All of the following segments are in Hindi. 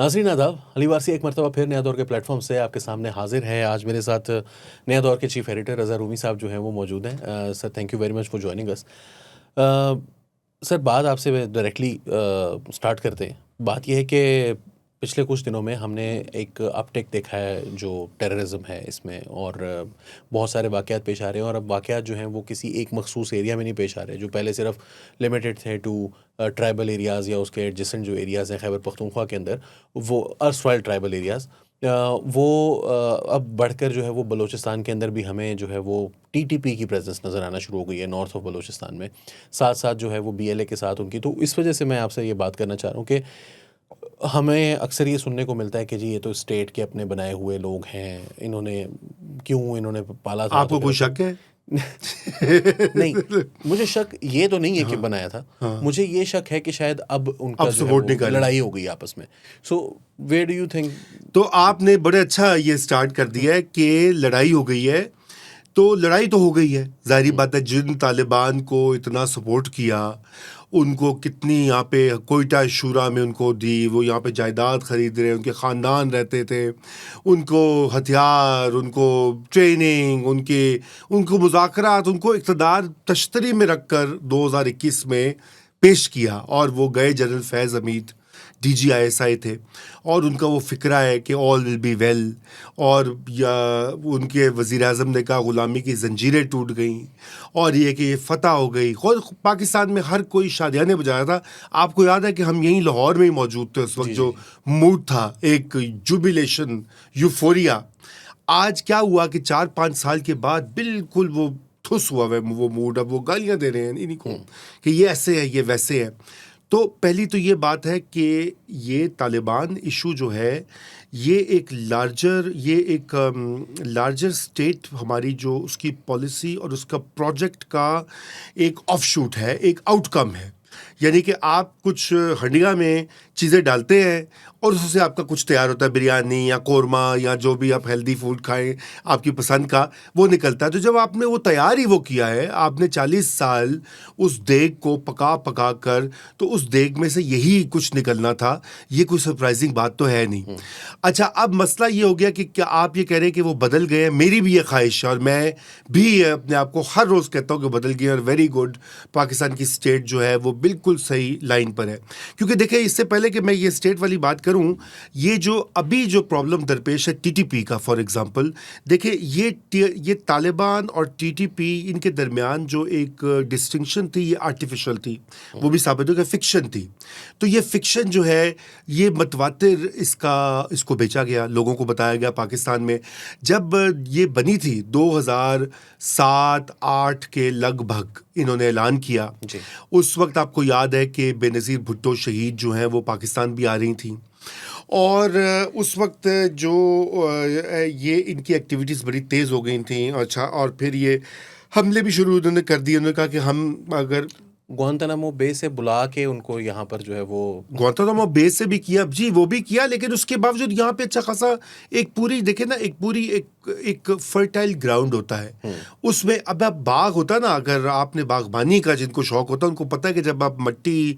नाज़रीन आदाब, अली वारसी एक मरतबा फिर नया दौर के प्लेटफॉर्म से आपके सामने हाजिर है। आज मेरे साथ नया दौर के चीफ एडिटर रज़ा रूमी साहब जो हैं वो मौजूद हैं। Sir thank you very much for joining us. Sir बात आपसे डायरेक्टली स्टार्ट करते हैं। बात यह है कि पिछले कुछ दिनों में हमने एक अपटेक देखा है जो टेररिज्म है इसमें, और बहुत सारे वाक़यात पेश आ रहे हैं, और अब वाक़यात जो हैं वो किसी एक मखसूस एरिया में नहीं पेश आ रहे जो पहले सिर्फ लिमिटेड थे टू ट्राइबल एरियाज़ या उसके एडजेसेंट जो एरियाज़ हैं खैबर पख्तूनख्वा के अंदर, वो अर्सवाइल ट्राइबल एरियाज़, वो अब बढ़कर जो है वो बलूचिस्तान के अंदर भी हमें जो है वो टीटीपी की प्रेजेंस नज़र आना शुरू हो गई है नॉर्थ ऑफ बलूचिस्तान में, साथ साथ जो है वो बीएलए के साथ उनकी। तो इस वजह से मैं आपसे ये बात करना चाह रहा हूँ कि हमें अक्सर ये सुनने को मिलता है कि जी ये तो स्टेट के अपने बनाए हुए लोग हैं, इन्होंने पाला था। आपको कोई शक है? नहीं, मुझे शक ये तो नहीं है कि बनाया था। मुझे ये शक है कि शायद अब उनका जो है वो लड़ाई हो गई आपस में। So where do you think? तो आपने बड़े अच्छा ये स्टार्ट कर दिया है कि लड़ाई हो गई है। तो लड़ाई तो हो गई है, जाहिर बात है। जिन तालिबान को इतना सपोर्ट किया, उनको कितनी यहाँ पे कोयटा शूरा में उनको दी, वो यहाँ पे जायदाद खरीद रहे, उनके ख़ानदान रहते थे, उनको हथियार, उनको ट्रेनिंग, उनको मुज़ाकरात, उनको इक़्तिदार तश्तरी में रख कर 2021 में पेश किया, और वो गए जनरल फैज़ हमीद DGISI थे, और उनका वो फ़िक्रा है कि ऑल विल बी वेल, और या उनके वज़ीर आज़म ने कहा ग़ुलामी की ज़ंजीरें टूट गई, और ये कि ये फ़तह हो गई। खुद पाकिस्तान में हर कोई शादियाने बजाया था। आपको याद है कि हम यहीं लाहौर में ही मौजूद थे उस वक्त, जो मूड था, एक जुबिलेशन, यूफोरिया। आज क्या हुआ कि 4-5 साल के बाद बिल्कुल वो ठुस हुआ है वो मूड। अब वो गालियाँ दे रहे हैं इन्हीं को कि ये ऐसे है, ये वैसे है। तो पहली तो ये बात है कि ये तालिबान इशू जो है, ये एक लार्जर स्टेट, हमारी जो उसकी पॉलिसी और उसका प्रोजेक्ट का एक ऑफशूट है, एक आउटकम है। यानी कि आप कुछ हंडिया में चीज़ें डालते हैं और उससे आपका कुछ तैयार होता है, बिरयानी या कोरमा या जो भी आप हेल्दी फूड खाएं आपकी पसंद का, वो निकलता है। तो जब आपने वो तैयार ही वो किया है, आपने 40 साल उस देग को पका पका कर, तो उस देग में से यही कुछ निकलना था। ये कोई सरप्राइजिंग बात तो है नहीं। अच्छा, अब मसला ये हो गया कि क्या आप ये कह रहे हैं कि वो बदल गए हैं? मेरी भी ये ख्वाहिश है, और मैं भी अपने आप को हर रोज़ कहता हूँ कि बदल गए, और वेरी गुड, पाकिस्तान की स्टेट जो है वो बिल्कुल सही लाइन पर है। क्योंकि देखिए, इससे पहले कि मैं ये स्टेट वाली बात करूं, ये जो अभी जो प्रॉब्लम दरपेश है टीटीपी का, फॉर एग्जांपल, देखिए ये तालिबान और टीटीपी, इनके दरमियान जो एक डिस्टिंक्शन थी, ये आर्टिफिशियल थी, वो भी साबित हो गया फिक्शन थी। तो ये फिक्शन जो है, ये मतवातिर इसको बेचा गया, लोगों को बताया गया। पाकिस्तान में जब ये बनी थी 2007-8 के लगभग इन्होंने ऐलान किया, उस वक्त आपको याद है कि बेनज़ीर भुट्टो शहीद जो हैं वो पाकिस्तान भी आ रही थी, और उस वक्त जो ये इनकी एक्टिविटीज़ बड़ी तेज़ हो गई थी। अच्छा, और फिर ये हमले भी शुरू उन्होंने कर दिए। उन्होंने कहा कि हम अगर ग्वांतानामो बे से बुला के उनको यहाँ पर जो है वो ग्वांतानामो बे से भी किया जी, वो भी किया, लेकिन उसके बावजूद यहाँ पे अच्छा खासा एक पूरी देखे ना, एक फर्टाइल ग्राउंड होता है उसमें। अब आप बाग होता है ना, अगर आपने बागबानी का जिनको शौक होता है उनको पता है कि जब आप मिट्टी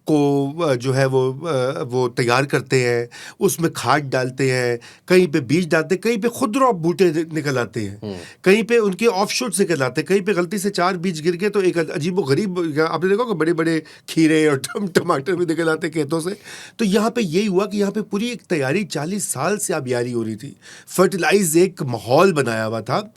को जो है वो तैयार करते हैं, उसमें खाद डालते हैं, कहीं पे बीज डालते हैं, कहीं पे खुदरा बूटे निकल आते हैं, कहीं पे उनके ऑफशूट्स निकल आते हैं, कहीं पे गलती से 4 बीज गिर गए तो एक अजीबो गरीब, आपने देखा कि बड़े बड़े खीरे और टमाटर भी निकल आते खेतों से। तो यहाँ पे यही हुआ कि यहाँ पे पूरी एक तैयारी 40 साल से आबियारी हो रही थी, फर्टिलाइज एक माहौल बनाया हुआ था,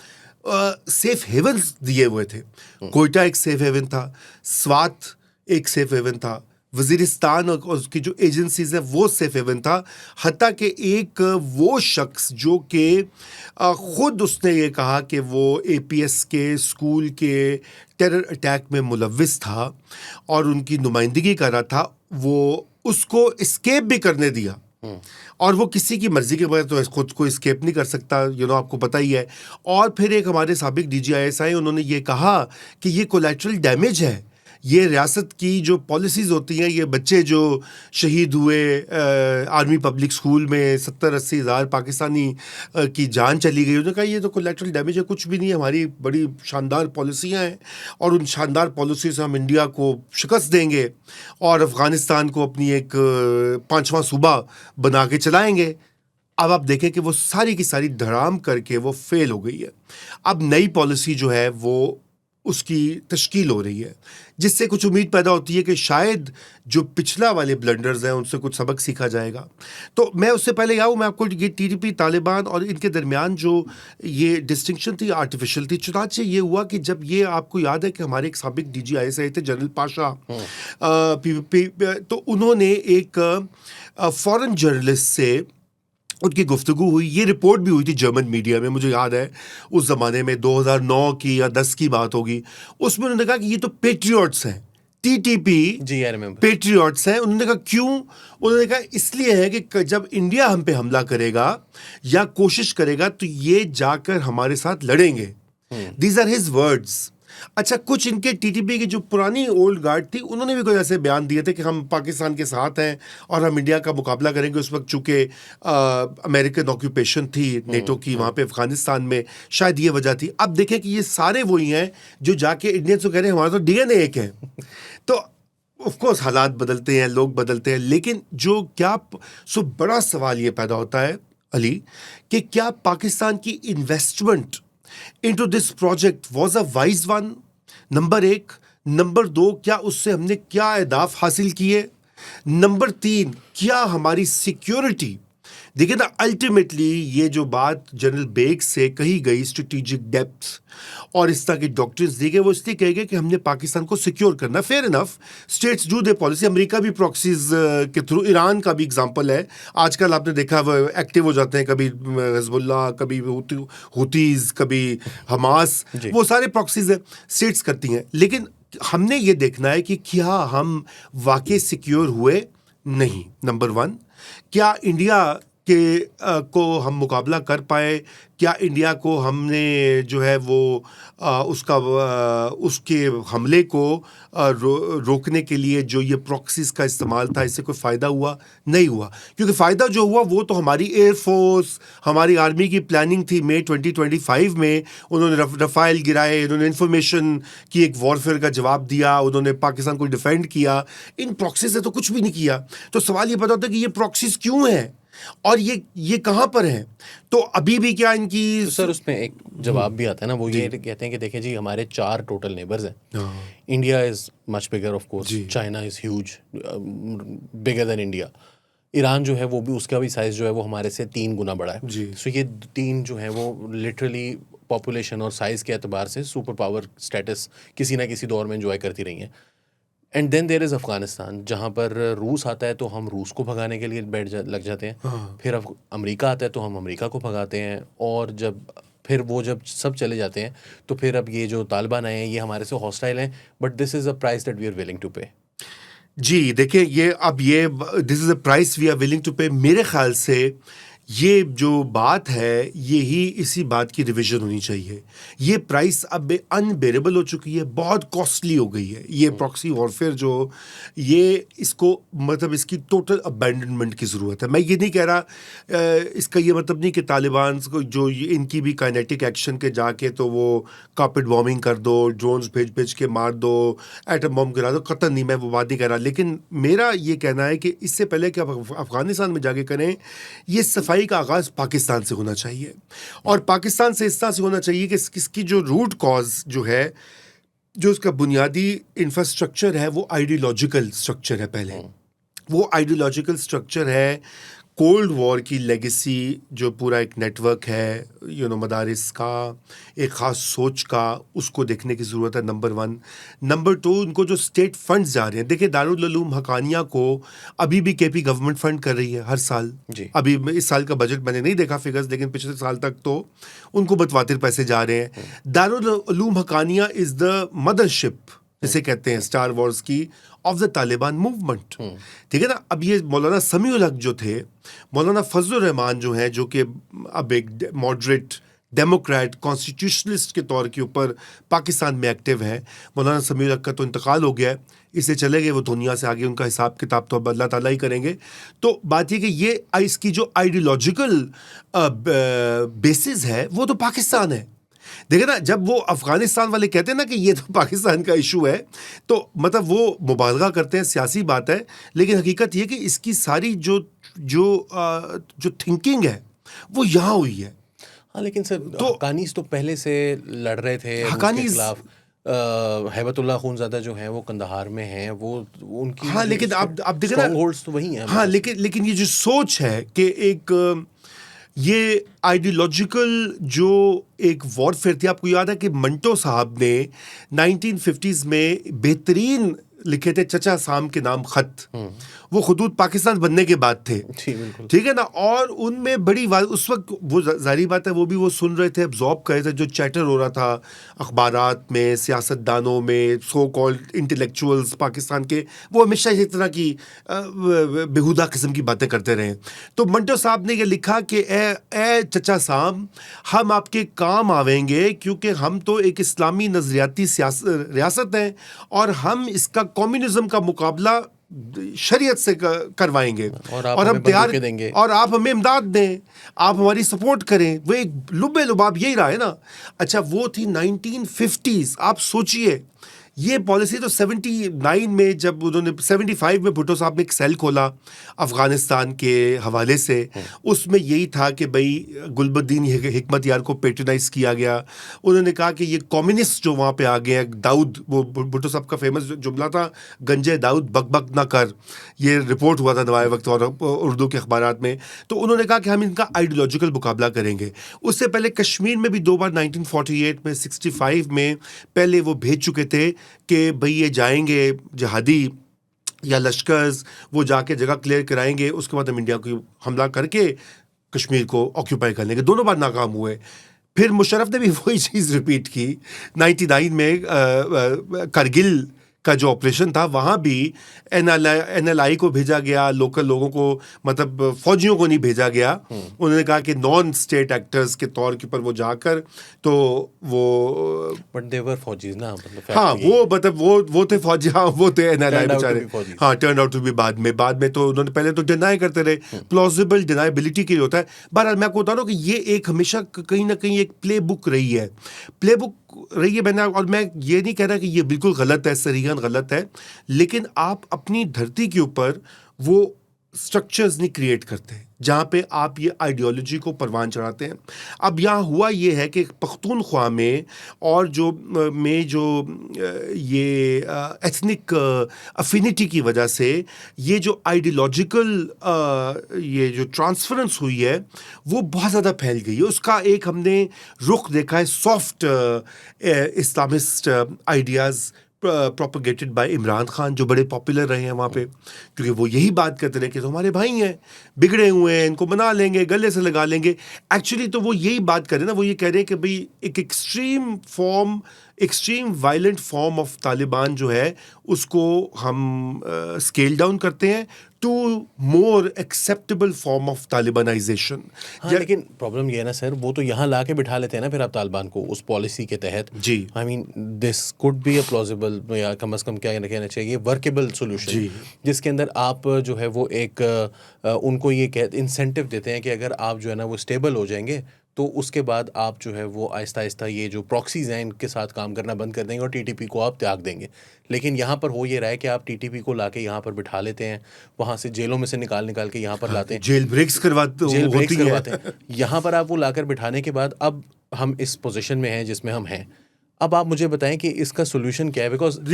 सेफ हेवन्स दिए हुए थे। कोयटा एक सेफ हेवन था, स्वात एक सेफ हेवन था, वज़ीरिस्तान और उसकी जो एजेंसीज है वो सेफ हेवन था। हत्ता कि एक वो शख्स जो कि ख़ुद उसने ये कहा कि वो APS के स्कूल के टेरर अटैक में मुलव्विस था और उनकी नुमाइंदगी कर रहा था, वो उसको एस्केप भी करने दिया, और वो किसी की मर्जी के बगैर तो खुद को एस्केप नहीं कर सकता, आपको पता ही है। और फिर एक हमारे साबिक DGISI, उन्होंने ये कहा कि ये कोलैटरल डैमेज है, ये रियासत की जो पॉलिसीज़ होती हैं, ये बच्चे जो शहीद हुए आर्मी पब्लिक स्कूल में 70-80 हज़ार पाकिस्तानी की जान चली गई, उन्होंने कहा ये तो कोलैटरल डैमेज है, कुछ भी नहीं है, हमारी बड़ी शानदार पॉलिसियाँ हैं और उन शानदार पॉलिसी से हम इंडिया को शिकस्त देंगे और अफ़गानिस्तान को अपनी एक 5वां सूबा बना के चलाएंगे। अब आप देखें कि वो सारी की सारी धड़ाम करके वो फेल हो गई है। अब नई पॉलिसी जो है वो उसकी तश्कील हो रही है, जिससे कुछ उम्मीद पैदा होती है कि शायद जो पिछला वाले ब्लंडर्स हैं उनसे कुछ सबक सीखा जाएगा। तो मैं उससे पहले आऊँ, मैं आपको ये टीडीपी तालिबान और इनके दरमियान जो ये डिस्टिंक्शन थी आर्टिफिशियल थी। चुनाचे ये हुआ कि जब ये आपको याद है कि हमारे एक साबिक DGIS थे जनरल पाशा, तो उन्होंने एक फॉरेन जर्नलिस्ट से उनकी गुफ्तगू हुई, ये रिपोर्ट भी हुई थी जर्मन मीडिया में, मुझे याद है उस ज़माने में 2009 की या 10 की बात होगी। उसमें उन्होंने कहा कि ये तो पेट्रियट्स हैं, TTP जी, आई रिमेंबर, पेट्रियट्स हैं। उन्होंने कहा क्यों? उन्होंने कहा इसलिए है कि जब इंडिया हम पे हमला करेगा या कोशिश करेगा तो ये जाकर हमारे साथ लड़ेंगे। These are his words. अच्छा, कुछ इनके TTP की जो पुरानी ओल्ड गार्ड थी, उन्होंने भी कोई ऐसे बयान दिए थे कि हम पाकिस्तान के साथ हैं और हम इंडिया का मुकाबला करेंगे। उस वक्त चूंकि अमेरिकन ऑक्यूपेशन थी नेटो की वहाँ पे अफगानिस्तान में, शायद ये वजह थी। अब देखें कि ये सारे वही हैं जो जाके इंडियंस को कह रहे हैं हमारा तो DNA एक है। तो ऑफ कोर्स हालात बदलते हैं, लोग बदलते हैं, लेकिन जो क्या बड़ा सवाल ये पैदा होता है अली कि क्या पाकिस्तान की investment into this project was a wise one? Number 1। Number 2, क्या उससे हमने क्या अहदाफ हासिल किए? नंबर 3, क्या हमारी सिक्योरिटी, देखिए ना, अल्टीमेटली ये जो बात जनरल बेग से कही गई स्ट्रेटेजिक डेप्थ और इस तरह की डॉक्ट्रिन्स दी गई, वो इसलिए कही गई कि हमने पाकिस्तान को सिक्योर करना। Fair enough, states do they policy. America भी प्रॉक्सीज के थ्रू, ईरान का भी एग्जांपल है, आजकल आपने देखा वो एक्टिव हो जाते हैं, कभी हिजबुल्लाह, कभी हुतीज, कभी हमास, वो सारे प्रॉक्सीज स्टेट्स करती हैं। लेकिन हमने ये देखना है कि क्या हम वाकई सिक्योर हुए? नहीं। नंबर 1, क्या इंडिया को हम मुकाबला कर पाए? क्या इंडिया को हमने जो है वो उसके हमले को रोकने के लिए जो ये प्रॉक्सीज का इस्तेमाल था, इससे कोई फ़ायदा हुआ? नहीं हुआ, क्योंकि फ़ायदा जो हुआ वो तो हमारी एयरफोर्स, हमारी आर्मी की प्लानिंग थी। मई 2025 में उन्होंने रफ़ाइल गिराए, उन्होंने इंफॉर्मेशन की एक वॉरफेयर का जवाब दिया, उन्होंने पाकिस्तान को डिफेंड किया। इन प्रॉक्सीज से तो कुछ भी नहीं किया। तो सवाल ये पैदा होता है कि ये प्रॉक्सीज क्यों हैं और ये कहाँ पर हैं? तो अभी भी क्या इनकी तो सर उसमें एक जवाब भी आता है ना, वो ये कहते हैं कि देखें जी, हमारे 4 टोटल नेबर्स हैं। India is much bigger of course, China is huge, bigger than India. Iran जो है वो भी, उसका भी साइज़ जो है वो हमारे से 3 गुना बड़ा है। सो ये 3 जो है वो लिटरली पॉपुलेशन और साइज़ के एतबार से सुपर पावर स्टेटस किसी ना किसी दौर में एंजॉय करती रही हैं। And then there is Afghanistan, जहाँ पर रूस आता है तो हम रूस को भगाने के लिए लग जाते हैं। फिर अब अमेरिका आता है तो हम अमेरिका को भगाते हैं, और जब सब चले जाते हैं तो फिर अब ये जो तालिबान आए हैं ये हमारे से हॉस्टाइल हैं, but this is a price that we are willing to pay. जी देखिए, ये this is a price we are willing to pay. मेरे ख्याल से ये जो बात है, यही इसी बात की रिवीजन होनी चाहिए। ये प्राइस अब अनबेरेबल हो चुकी है, बहुत कॉस्टली हो गई है। ये प्रॉक्सी वॉरफेयर जो ये इसको मतलब इसकी टोटल अबैंडनमेंट की ज़रूरत है। मैं ये नहीं कह रहा, इसका ये मतलब नहीं कि तालिबान को जो इनकी भी काइनेटिक एक्शन के जाके तो वो कार्पेट बॉम्बिंग कर दो, ड्रोन्स भेज के मार दो, एटम बॉम्ब गिरा दो, कतई नहीं, मैं वो बात नहीं कह रहा। लेकिन मेरा ये कहना है कि इससे पहले कि आप अफगानिस्तान में जाके करें, ये सफाई का आगाज़ पाकिस्तान से होना चाहिए। और पाकिस्तान से इस तरह से होना चाहिए कि इसकी जो रूट कॉज जो है, जो उसका बुनियादी इंफ्रास्ट्रक्चर है, वो आइडियोलॉजिकल स्ट्रक्चर है। पहले वो आइडियोलॉजिकल स्ट्रक्चर है कोल्ड वॉर की लेगेसी, जो पूरा एक नेटवर्क है मदारिस का, एक ख़ास सोच का, उसको देखने की ज़रूरत है। नंबर 1। नंबर 2, उनको जो स्टेट फंड्स जा रहे हैं, देखिए दारुल उलूम हकानिया को अभी भी KP गवर्नमेंट फंड कर रही है हर साल। अभी इस साल का बजट मैंने नहीं देखा फिगर्स, लेकिन पिछले साल तक तो उनको बतवातिर पैसे जा रहे हैं। Darul Uloom Haqqania is the mothership, जिसे कहते हैं स्टार वॉर्स की, ऑफ द तालिबान मूवमेंट। ठीक है ना। अब ये मौलाना समीउल हक जो थे, मौलाना फजलुर रहमान जो हैं, जो कि अब एक मॉडरेट डेमोक्रेट, कॉन्स्टिट्यूशनलिस्ट के तौर के ऊपर पाकिस्तान में एक्टिव है। मौलाना समीउल हक का तो इंतकाल हो गया है, इसलिए चले गए वो दुनिया से, आगे उनका हिसाब किताब तो अब अल्लाह ताला ही करेंगे। तो बात ये कि ये इसकी जो आइडियोलॉजिकल बेसिस है वो तो पाकिस्तान है। देखिए ना, जब वो अफगानिस्तान वाले कहते हैं ना कि ये तो पाकिस्तान का इशू है, तो मतलब वो मुबालगा करते हैं, सियासी बात है, लेकिन हकीकत ये कि इसकी सारी जो जो जो थिंकिंग है वो यहाँ हुई है। हाँ, लेकिन सर तो हक्कानीस तो पहले से लड़ रहे थे रूस के खिलाफ। हैबतुल्लाह खूनज़ादा जो हैं वो कंदहार में हैं, वो उनकी हाँ, लेकिन आप देखिए ना, स्ट्रॉन्ग होल्ड्स तो वही हैं। हाँ, लेकिन ये जो सोच है कि एक ये आइडियोलॉजिकल जो एक वॉरफेयर थी, आपको याद है कि मंटो साहब ने 1950s में बेहतरीन लिखे थे चचा साम के नाम खत, वो खुदूद पाकिस्तान बनने के बाद थे, ठीक है ना। और उनमें बड़ी बात उस वक्त वो जाहिर बात है वो भी वो सुन रहे थे, एब्जॉर्ब कर रहे थे जो चैटर हो रहा था अखबारात में, सियासतदानों में, सो कॉल्ड इंटेलेक्चुअल्स पाकिस्तान के, वो हमेशा इस तरह की बेहुदा किस्म की बातें करते रहे। तो मंटो साहब ने ये लिखा कि ए चचा साम, हम आपके काम आवेंगे क्योंकि हम तो एक इस्लामी नजरियाती रियासत हैं और हम इसका कम्युनिज्म का मुकाबला शरीयत से करवाएंगे और हम तैयार देंगे और आप हमें इमदाद दें, आप हमारी सपोर्ट करें। वो एक लुबे लुबाब यही रहा है ना। अच्छा, वो थी 1950s। आप सोचिए ये पॉलिसी तो 79 में, जब उन्होंने 75 में भुट्टो साहब ने एक सेल खोला अफगानिस्तान के हवाले से, उसमें यही था कि भाई गुलबद्दीन हिकमत यार को पेट्रोनाइज किया गया। उन्होंने कहा कि ये कम्युनिस्ट जो वहाँ पे आ गए हैं, दाऊद, वो भुट्टो साहब का फेमस जुमला था, गंजे दाऊद बक बक ना कर, ये रिपोर्ट हुआ था नवाए वक्त और उर्दू के अखबारात में। तो उन्होंने कहा कि हम इनका आइडियोलॉजिकल मुकाबला करेंगे। उससे पहले कश्मीर में भी दो बार 1948 में, 65 में पहले वो भेज चुके थे कि भाई ये जाएंगे जिहादी या लश्कर्स, वो जाके जगह क्लियर कराएंगे, उसके बाद हम इंडिया को हमला करके कश्मीर को ऑक्यूपाई कर लेंगे। दोनों बार नाकाम हुए। फिर मुशर्रफ ने भी वही चीज़ रिपीट की 99 में करगिल का जो ऑपरेशन था, वहाँ भी NLI को भेजा गया, लोकल लोगों को, मतलब फौजियों को नहीं भेजा गया। उन्होंने कहा कि नॉन स्टेट एक्टर्स के तौर के ऊपर वो जाकर, तो वो बट दे वर फौजीज ना, मतलब हाँ, वो मतलब वो थे फौजी, हाँ वो थे NLI बेचारे, हाँ, टर्न आउट टू बी बाद में तो उन्होंने पहले तो डिनाई करते रहे, प्लॉजिबल डिनाइबिलिटी के लिए होता है। बहरहाल मैं आपको बता रहा हूँ कि ये एक हमेशा कहीं ना कहीं एक प्ले बुक रही है, मैंने, और मैं ये नहीं कह रहा कि ये बिल्कुल गलत है, सरीहन गलत है, लेकिन आप अपनी धरती के ऊपर वो स्ट्रक्चर्स नहीं क्रिएट करते जहाँ पे आप ये आइडियोलॉजी को परवान चढ़ाते हैं। अब यहाँ हुआ ये है कि पख्तूनख्वा में और जो ये एथनिक अफिनिटी की वजह से ये जो आइडियोलॉजिकल ये जो ट्रांसफरेंस हुई है वो बहुत ज़्यादा फैल गई है। उसका एक हमने रुख देखा है, soft Islamist ideas propagated bye Imran Khan, जो बड़े पॉपुलर रहे हैं वहाँ पे, क्योंकि वो यही बात करते रहे कि तो हमारे भाई हैं, बिगड़े हुए हैं, इनको बना लेंगे, गले से लगा लेंगे। एक्चुअली तो वो यही बात कर रहे हैं ना, वो ये कह रहे हैं कि भाई एक extreme violent form of Taliban जो है उसको हम स्केल डाउन करते हैं to more acceptable form of talibanisation. हाँ, लेकिन प्रॉब्लम ये है ना सर, वो तो यहाँ ला के बिठा लेते हैं ना फिर आप तालिबान को उस पॉलिसी के तहत। जी, I mean this could be a plausible, या कम से कम क्या कहना चाहिए, वर्केबल सोल्यूशन, जिसके अंदर आप जो है वो एक उनको ये इंसेंटिव देते हैं कि अगर आप जो है ना वो स्टेबल हो जाएंगे तो उसके बाद आप जो है वो आहिस्ता आहिस्ता ये जो प्रॉक्सीज हैं इनके साथ काम करना बंद कर देंगे और टीटीपी को आप त्याग देंगे। लेकिन यहाँ पर हो ये रहा है कि आप टीटीपी को लाके यहाँ पर बिठा लेते हैं, वहाँ से जेलों में से निकाल के यहाँ पर लाते हैं, जेल ब्रेक्स करवाते हैं। यहाँ पर आप वो लाकर बिठाने के बाद अब हम इस पोजीशन में हैं जिसमें हम हैं। अब आप मुझे बताएं कि इसका सोल्यूशन क्या है, बिकॉज आप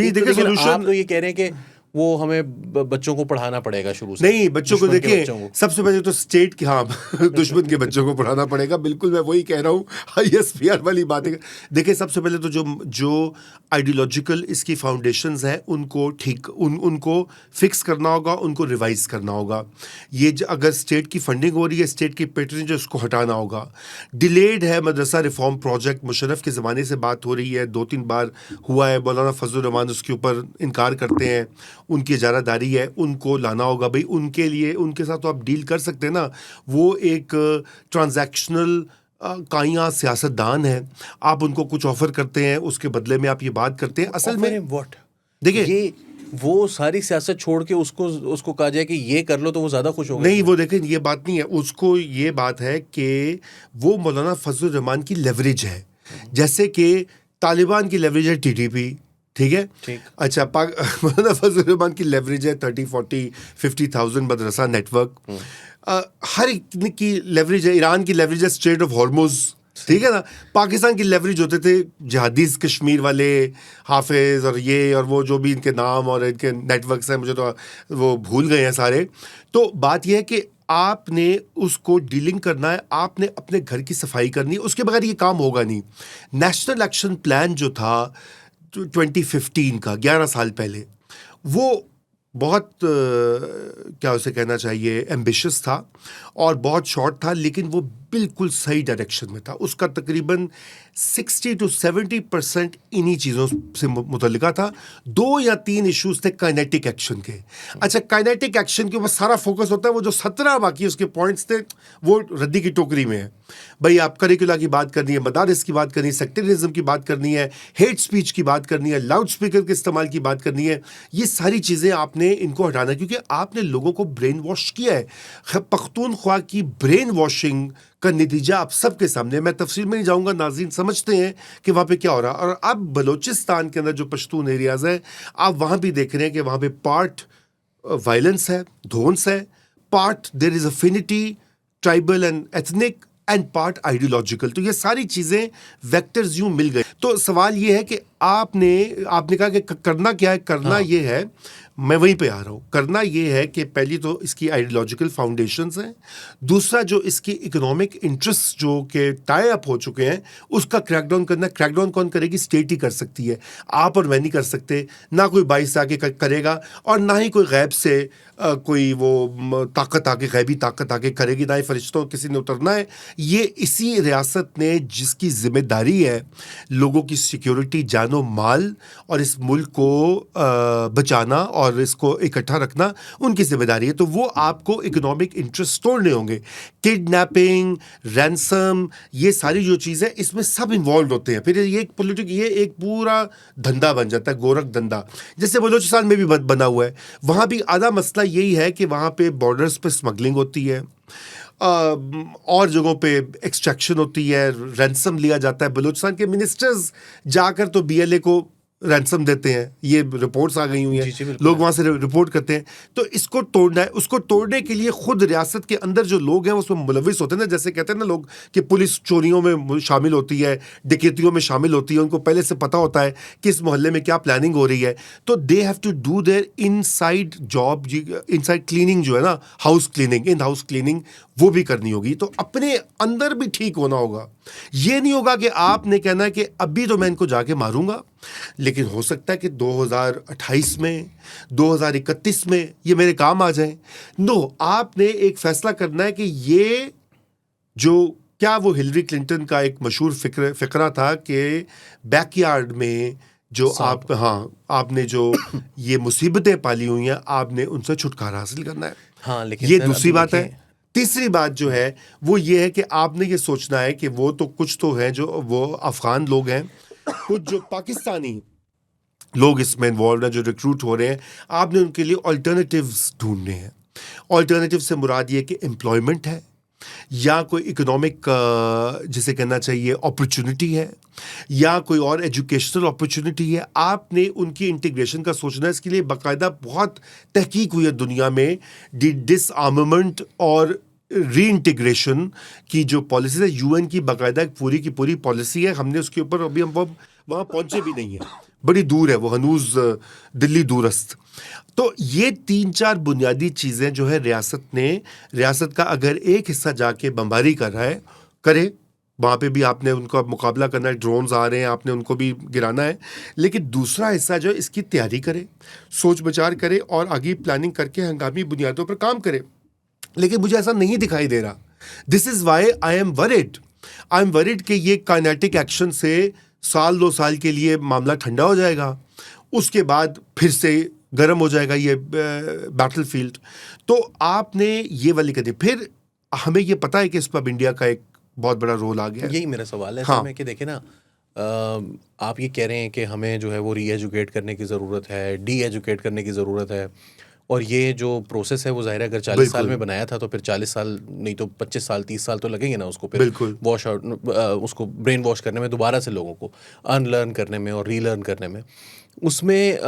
तो ये कह रहे हैं कि वो हमें बच्चों को पढ़ाना पड़ेगा शुरू से। नहीं, बच्चों को देखिए, सबसे पहले तो स्टेट के, हाँ दुश्मन के बच्चों को पढ़ाना पड़ेगा, बिल्कुल मैं वही कह रहा हूँ, ISPR वाली बात है। देखिए, सबसे पहले तो जो आइडियोलॉजिकल इसकी फाउंडेशंस हैं उनको उनको फिक्स करना होगा, उनको रिवाइज करना होगा। ये अगर स्टेट की फंडिंग हो रही है, स्टेट की पेट्रनेज, उसको हटाना होगा। डिलेड है मदरसा रिफॉर्म प्रोजेक्ट, मुशर्रफ के ज़माने से बात हो रही है, 2-3 बार हुआ है, मौलाना फजल रहमान उसके ऊपर इनकार करते हैं, उनकी इजारादारी है, उनको लाना होगा। भाई उनके लिए, उनके साथ तो आप डील कर सकते हैं ना, वो एक ट्रांजैक्शनल काइयाँ सियासतदान हैं, आप उनको कुछ ऑफर करते हैं, उसके बदले में आप ये बात करते हैं। असल में व्हाट, देखिए, ये वो सारी सियासत छोड़ के उसको कहा जाए कि ये कर लो तो वो ज्यादा खुश होगा। नहीं, वो देखें, ये बात नहीं है, उसको ये बात है कि वो मौलाना फजलुर रहमान की लेवरेज है, जैसे कि तालिबान की लेवरेज है टीटीपी, ठीक है। ठीक। अच्छा, मौलाना फजलुर रहमान की लेवरेज है 30-40-50,000 मदरसा नेटवर्क। हर एक की लेवरेज है, ईरान की लेवरेज है स्ट्रेट ऑफ हॉर्मुज, ठीक है ना। पाकिस्तान की लेवरेज होते थे जिहादीज कश्मीर वाले, हाफिज और ये और वो जो भी इनके नाम और इनके नेटवर्क्स हैं, मुझे तो वो भूल गए हैं सारे। तो बात यह है कि आपने उसको डीलिंग करना है, आपने अपने घर की सफाई करनी है, उसके बगैर ये काम होगा नहीं। नेशनल एक्शन प्लान जो था 2015 का, 11 साल पहले, वो बहुत क्या उसे कहना चाहिए, एम्बिशियस था और बहुत शॉर्ट था, लेकिन वो बिल्कुल सही डायरेक्शन में था। उसका तकरीबन 60-70% इन्हीं चीज़ों से मुतल्लिका था। 2 या 3 इश्यूज थे काइनेटिक एक्शन के। अच्छा, काइनेटिक एक्शन के ऊपर सारा फोकस होता है, वो जो 17 बाकी उसके पॉइंट्स थे वो रद्दी की टोकरी में है। भाई, आप करिकुला की बात करनी है, मदारिस की बात करनी है, सेक्टेरिज्म की बात करनी है, हेट स्पीच की बात करनी है, लाउड स्पीकर के इस्तेमाल की बात करनी है, ये सारी चीज़ें आपने इनको हटाना है, क्योंकि आपने लोगों को ब्रेन वॉश किया है। पख्तूनख्वा की ब्रेन वॉशिंग का नतीजा आप सबके सामने, मैं तफसील में नहीं जाऊंगा, नाज़रीन समझते हैं कि वहाँ पे क्या हो रहा है। और अब बलोचिस्तान के अंदर जो पश्तून एरियाज हैं, आप वहाँ भी देख रहे हैं कि वहाँ पे पार्ट वायलेंस है, धोंस है, part there is affinity tribal and ethnic, and part ideological. तो ये सारी चीज़ें वेक्टर्स यूं मिल गए। तो सवाल ये है कि आपने कहा कि करना क्या है। करना ये है, मैं वहीं पे आ रहा हूँ, करना ये है कि पहली तो इसकी आइडियोलॉजिकल फाउंडेशंस हैं, दूसरा जो इसकी इकोनॉमिक इंटरेस्ट जो के टाई अप हो चुके हैं उसका क्रैकडाउन करना। क्रैकडाउन कौन करेगी? स्टेट ही कर सकती है, आप और मैं नहीं कर सकते, ना कोई बाइस आके करेगा और ना ही कोई गैब से कोई वो ताकत आके, गैबी ताकत आके करेगी, ना ही फरिश्तों किसी ने उतरना है। ये इसी रियासत ने, जिसकी जिम्मेदारी है लोगों की सिक्योरिटी, जानो माल और इस मुल्क को बचाना और इसको इकट्ठा रखना, उनकी जिम्मेदारी है। तो वो आपको इकोनॉमिक इंटरेस्ट तोड़ने होंगे। किडनैपिंग, रैंसम, ये सारी जो चीज़ें इसमें सब इन्वॉल्व होते हैं। फिर ये एक पूरा धंधा बन जाता है, गोरख धंधा, जैसे बलोचिस्तान में भी बना हुआ है। वहाँ भी आधा मसला यही है कि वहाँ पे बॉर्डर्स पे स्मगलिंग होती है, और जगहों पे एक्सट्रैक्शन होती है, रैंसम लिया जाता है। बलूचिस्तान के मिनिस्टर्स जाकर तो बीएलए को रैंसम देते हैं, ये रिपोर्ट्स आ गई हुई हैं, लोग वहाँ से रिपोर्ट करते हैं। तो इसको तोड़ना है। उसको तोड़ने के लिए खुद रियासत के अंदर जो लोग हैं उसमें मुलविस होते हैं ना, जैसे कहते हैं ना लोग कि पुलिस चोरियों में शामिल होती है, डकैतियों में शामिल होती है, उनको पहले से पता होता है कि इस मोहल्ले में क्या प्लानिंग हो रही है। तो they have to do their inside job, inside cleaning जो है ना, house cleaning, in house cleaning, वो भी करनी होगी। तो अपने अंदर भी ठीक होना होगा। ये नहीं होगा कि आपने कहना है कि अभी तो मैं इनको जाके मारूंगा, लेकिन हो सकता है कि 2028 में, 2031 में ये मेरे काम आ जाए। नो, आपने एक फैसला करना है कि ये जो, क्या वो हिलरी क्लिंटन का एक मशहूर फिक्रा था कि बैकयार्ड में जो आपने जो ये मुसीबतें पाली हुई हैं, आपने उनसे छुटकारा हासिल करना है। हाँ, लेकिन ये दूसरी बात है। तीसरी बात जो है वो ये है कि आपने ये सोचना है कि वो तो कुछ तो है जो वो अफगान लोग हैं, कुछ जो पाकिस्तानी लोग इसमें इन्वॉल्व हैं, जो रिक्रूट हो रहे हैं, आपने उनके लिए अल्टरनेटिव्स ढूंढने हैं। अल्टरनेटिव से मुराद ये कि एम्प्लॉयमेंट है, या कोई इकोनॉमिक, जिसे कहना चाहिए अपॉर्चुनिटी है, या कोई और एजुकेशनल अपॉर्चुनिटी है। आपने उनकी इंटीग्रेशन का सोचना है। इसके लिए बाकायदा बहुत तहकीक हुई है दुनिया में। डिसआर्मामेंट और रीइंटीग्रेशन की जो पॉलिसीज है, यूएन की बाकायदा एक पूरी की पूरी पॉलिसी है। हमने उसके ऊपर अभी हम वहाँ पहुँचे भी नहीं है, बड़ी दूर है वो, हनूज दिल्ली दूरस्त। तो ये 3-4 बुनियादी चीज़ें जो है रियासत का अगर एक हिस्सा जाके बमबारी कर रहा है, करे, वहाँ पे भी आपने उनका मुकाबला करना है, ड्रोन्स आ रहे हैं, आपने उनको भी गिराना है। लेकिन दूसरा हिस्सा जो है इसकी तैयारी करे, सोच विचार करे और आगे प्लानिंग करके हंगामी बुनियादों पर काम करे। लेकिन मुझे ऐसा नहीं दिखाई दे रहा। This is why I am worried कि ये काइनेटिक एक्शन से 1-2 साल के लिए मामला ठंडा हो जाएगा, उसके बाद फिर से गर्म हो जाएगा ये बैटलफील्ड। तो आपने ये वाली कर दी। फिर हमें ये पता है कि इस पर इंडिया का एक बहुत बड़ा रोल आ गया है। यही मेरा सवाल है हाँ। सर में कि देखे ना, आप ये कह रहे हैं कि हमें जो है वो री एजुकेट करने की ज़रूरत है, डी एजुकेट करने की ज़रूरत है, और ये जो प्रोसेस है वो ज़ाहिर है अगर 40 साल बिल्कुल में बनाया था तो फिर 40 साल नहीं तो 25 साल 30 साल तो लगेंगे ना उसको फिर बिल्कुल वॉश आउट, उसको ब्रेन वॉश करने में, दोबारा से लोगों को अनलर्न करने में और रीलर्न करने में। उसमें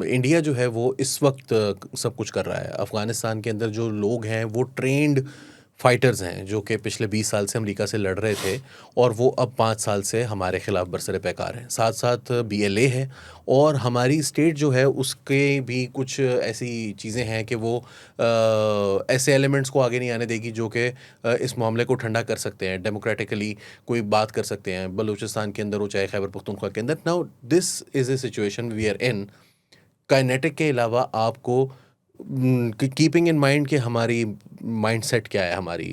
इंडिया जो है वो इस वक्त सब कुछ कर रहा है। अफ़गानिस्तान के अंदर जो लोग हैं वो ट्रेंड फाइटर्स हैं जो कि पिछले 20 साल से अमेरिका से लड़ रहे थे, और वो अब 5 साल से हमारे ख़िलाफ़ बरसरे पैकार हैं। साथ साथ BLA है, और हमारी स्टेट जो है उसके भी कुछ ऐसी चीज़ें हैं कि वो ऐसे एलिमेंट्स को आगे नहीं आने देगी जो कि इस मामले को ठंडा कर सकते हैं, डेमोक्रेटिकली कोई बात कर सकते हैं, बलूचिस्तान के अंदर हो चाहे खैबर पख्तूनख्वा के अंदर। Now this is a situation we are in. Kinetic के अलावा आपको कीपिंग इन माइंड कि हमारी माइंडसेट क्या है हमारी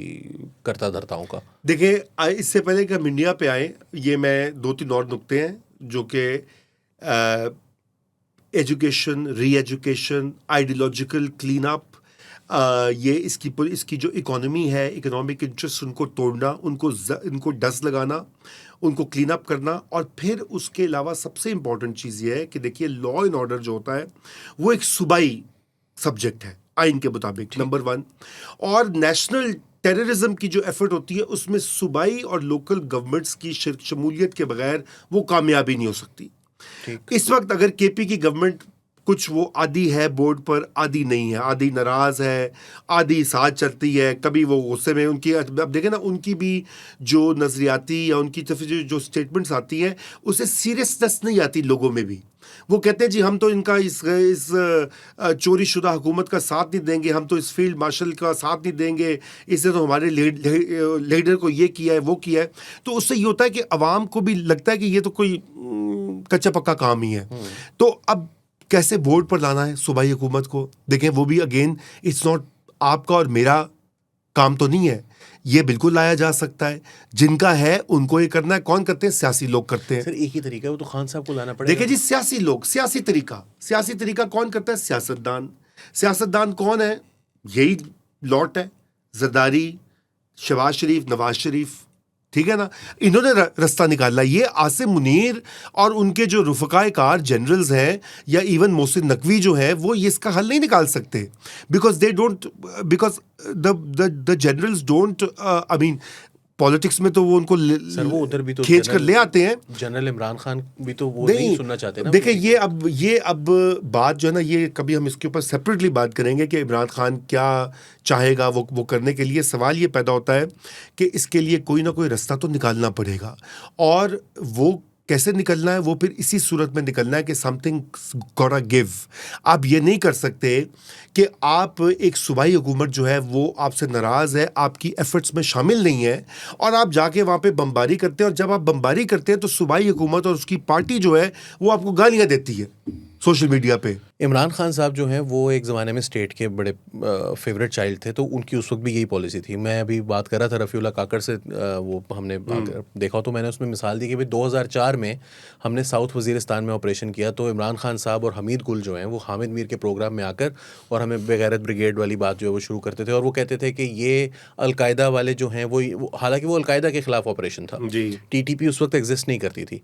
कर्ता धर्ताओं का। देखिए, इससे पहले कि हम इंडिया पे आए, ये मैं 2-3 और नुक्ते हैं जो कि एजुकेशन, री एजुकेशन, आइडियोलॉजिकल क्लीन अप, ये इसकी जो इकोनॉमी है, इकोनॉमिक इंटरेस्ट उनको तोड़ना, इनको डस्ट लगाना, उनको क्लीन अप करना, और फिर उसके अलावा सबसे इम्पॉर्टेंट चीज़ ये है कि देखिए लॉ एंड ऑर्डर जो होता है वो एक सूबाई सब्जेक्ट है आइन के मुताबिक, नंबर 1। और नेशनल टेररिज्म की जो एफर्ट होती है उसमें सूबाई और लोकल गवर्नमेंट्स की शमूलियत के बगैर वो कामयाबी नहीं हो सकती। इस वक्त अगर केपी की गवर्नमेंट कुछ वो आधी है बोर्ड पर, आधी नहीं है, आधी नाराज है, आधी साथ चलती है, कभी वो गुस्से में, उनकी अब देखें ना उनकी भी जो नजरियाती या उनकी तरफ से जो स्टेटमेंट्स आती हैं उससे सीरियसनेस नहीं आती लोगों में भी। वो कहते हैं जी हम तो इनका इस चोरी शुदा हुकूमत का साथ नहीं देंगे, हम तो इस फील्ड मार्शल का साथ नहीं देंगे, इसने तो हमारे लीडर को ये किया है वो किया है। तो उससे ये होता है कि अवाम को भी लगता है कि ये तो कोई कच्चा पक्का काम ही है। तो अब कैसे बोर्ड पर लाना है सूबाई हुकूमत को, देखें वो भी अगेन इट्स नॉट आपका और मेरा काम तो नहीं है, ये बिल्कुल लाया जा सकता है, जिनका है उनको ये करना है। कौन करते हैं? सियासी लोग करते हैं। सर एक ही तरीका है, वो तो खान साहब को लाना पड़ेगा। देखिए जी, सियासी लोग, सियासी तरीका कौन करता है? सियासतदान कौन है? यही लॉट है, जरदारी, शहबाज शरीफ, नवाज शरीफ, ठीक है ना। इन्होंने रास्ता निकाला। ये आसिम मुनीर और उनके जो रुफकाए कार जनरल्स हैं या इवन मोहसिन नकवी जो है वो ये इसका हल नहीं निकाल सकते, because the generals don't, I mean politics में तो वो उनको सर वो उधर भी तो खींच कर ले आते हैं। जनरल इमरान खान भी तो वो नहीं सुनना चाहते ना। देखिए ये अब बात जो है ना, ये कभी हम इसके ऊपर सेपरेटली बात करेंगे कि इमरान खान क्या चाहेगा वो करने के लिए। सवाल ये पैदा होता है कि इसके लिए कोई ना कोई रास्ता तो निकालना पड़ेगा, और वो कैसे निकलना है? वो फिर इसी सूरत में निकलना है कि समथिंग गॉटा गिव। आप ये नहीं कर सकते कि आप एक सूबाई हुकूमत जो है वो आपसे नाराज़ है, आपकी एफर्ट्स में शामिल नहीं है, और आप जाके वहाँ पे बमबारी करते हैं, और जब आप बमबारी करते हैं तो सूबाई हुकूमत और उसकी पार्टी जो है वो आपको गालियाँ देती है सोशल मीडिया पे। इमरान खान साहब जो हैं वो एक ज़माने में स्टेट के बड़े फेवरेट चाइल्ड थे, तो उनकी उस वक्त भी यही पॉलिसी थी। मैं अभी बात कर रहा था रफ़ीउल्लाह काकड़ से, वो हमने देखा तो मैंने उसमें मिसाल दी कि भाई 2004 में हमने साउथ वज़ीरिस्तान में ऑपरेशन किया, तो इमरान खान साहब और हमीद गुल जो हैं वो हामिद मीर के प्रोग्राम में आकर और हमें बेगैरत ब्रिगेड वाली बात जो है वो शुरू करते थे, और वो कहते थे कि ये अलकायदा वाले जो हैं वो हालांकि वो अलकायदा के ख़िलाफ़ ऑपरेशन था जी, TTP उस वक्त एग्जिस्ट नहीं करती थी।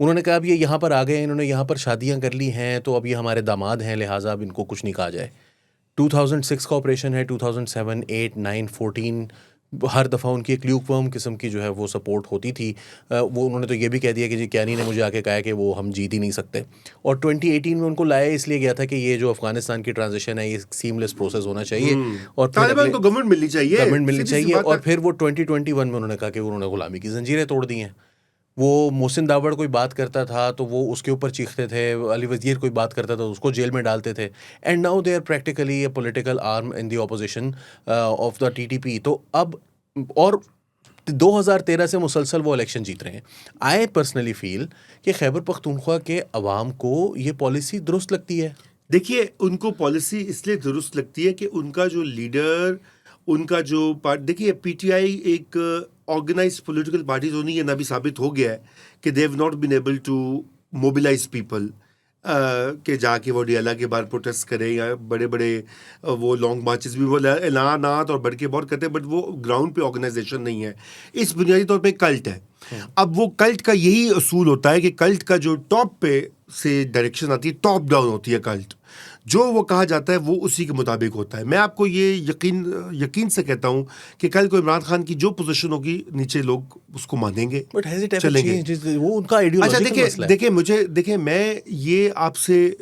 उन्होंने कहा अब ये यहाँ पर आ गए, इन्होंने यहाँ पर शादियाँ कर ली हैं, तो अब ये हमारे दामाद हैं, लिहाजा अब इनको कुछ नहीं कहा जाए। 2006 का ऑपरेशन है, 2007, 8, 9, 14 हर दफ़ा उनकी एक ल्यूकवर्म किस्म की जो है वो सपोर्ट होती थी। वो उन्होंने तो ये भी कह दिया कि जी क्यानी ने मुझे आके कहा कि वो हम जीत ही नहीं सकते, और 2018 में उनको लाया इसलिए गया था कि ये जो अफ़गानिस्तान की ट्रांजिशन है ये सीमलेस प्रोसेस होना चाहिए और तालिबान को गवर्नमेंट मिलनी चाहिए, और फिर वो 2021 में उन्होंने कहा कि उन्होंने गुलामी की जंजीरें तोड़ दी हैं। वो मोहसिन दावड़ कोई बात करता था तो वो उसके ऊपर चीखते थे, अली वज़ीर कोई बात करता था उसको जेल में डालते थे, and now they are practically a political arm in the opposition of the TTP। तो अब और 2013 से मुसलसल वो इलेक्शन जीत रहे हैं। आई पर्सनली फील कि खैबर पख्तूनख्वा के अवाम को ये पॉलिसी दुरुस्त लगती है। देखिए, उनको पॉलिसी इसलिए दुरुस्त लगती है कि उनका जो लीडर, उनका जो देखिए PTI एक ऑर्गेनाइज्ड पॉलिटिकल पार्टी तो नहीं है ना, भी साबित हो गया है कि they have not been able to mobilise people. कि जाके वो डियाला के बाहर प्रोटेस्ट करें या बड़े बड़े वो लॉन्ग मार्चेस भी वो ऐलानात और बढ़ के बहुत करते हैं, बट वो ग्राउंड पे ऑर्गेनाइजेशन नहीं है। इस बुनियादी तौर पे कल्ट है। अब वो कल्ट का यही असूल होता है कि कल्ट का जो टॉप पे से डायरेक्शन आती है, टॉप डाउन होती है कल्ट, जो वो कहा जाता है वो उसी के मुताबिक होता है। मैं आपको ये यकीन से कहता हूँ कि कल को इमरान खान की जो पोजीशन होगी नीचे लोग उसको मानेंगे, बट हैज इट एवर चलेंगे। चेंज्ड? वो उनका अच्छा आइडियोलॉजिकल मसला है। देखिए